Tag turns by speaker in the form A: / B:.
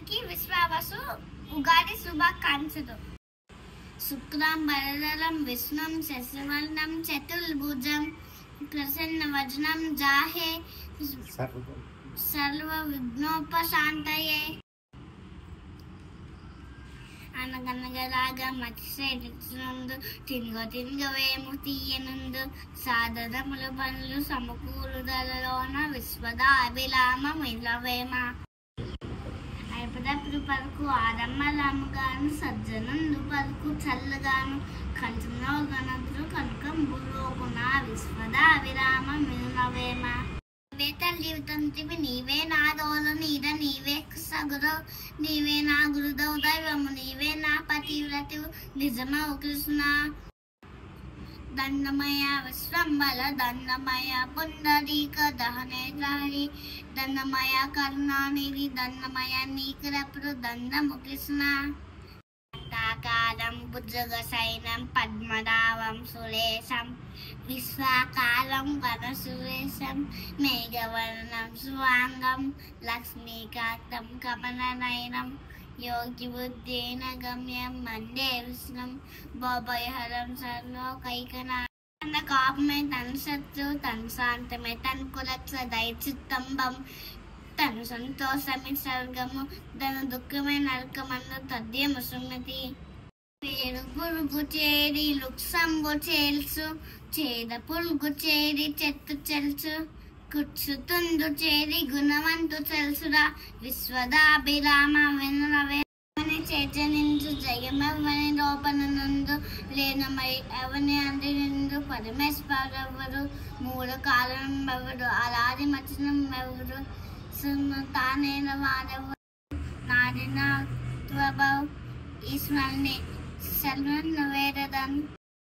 A: అందరికీ విశ్వావసు ఉగాది శుభాకాంక్షలు. శుక్లాం వరదరం విష్ణుం శశివర్ణం చతుర్భుజం ప్రసన్న వదనం జాహే సర్వ విఘ్నోపశాంతయే. అనగనగలాగా మత్స్యనందు తినగవేము తీయనుందు సాధనములు పనులు సమకూరుదలలోన విశ్వదాభిరామం ఇలవేమ. అయిపదప్పుడు పలుకు ఆడమ్మలాముగాను సజ్జనందు పలుకు చల్లగాను కంచంలో గణతులు కనకంబులోకున విశ్వదాభిరామం ఇలవేమ. నీవే తల్లి తంత్రివి నీవే నా దోల నీడ నీవే సగురు నీవే నా గురుదవు దైవము నీవే నా పతివ్రతి నిజమవు కృష్ణ. దండమయ విశ్వంబల దండమయ పుండరీక దహనేత్రహరి దండమయ కరుణానిధి దండమయ నీకరపుడు దండము కృష్ణ. కాలం భుజగ సైనం పద్మనాభం సురేశం విశ్వాకాలం వనసురేశం మేఘవర్ణం సువాంగం లక్ష్మీకాంతం కమలనయనం యోగి బుద్ధేన గమ్యం మండే విష్ణుం భోభయహరం సర్వకైకనా. తన కోపమే తన శత్రు తన శాంతమే తన కులక్ష దైచిత్తంబం తను సంతోషమే స్వర్గము తన దుఃఖమే నరకమన్ను తద్యము సున్నతి. పేరు పురుగు చేరి లుక్సంబు చేల్సు చేద పురుగు చేరి చెట్టు చెల్సు కుచ్చుతుందు చేరి గుణవంతు తెలుసురా విశ్వదాభిరామ వినవే. చేతనిందు జయమవని లోపనందు లేనమై ఎవని అందినిందు పరమేశ్వరెవరు మూడు కారణం ఎవరు అలాది మచనం ఎవరు తానైన వారెవరు నాడిన ఈశ్వరుని సెల్వన్ వేరదన్.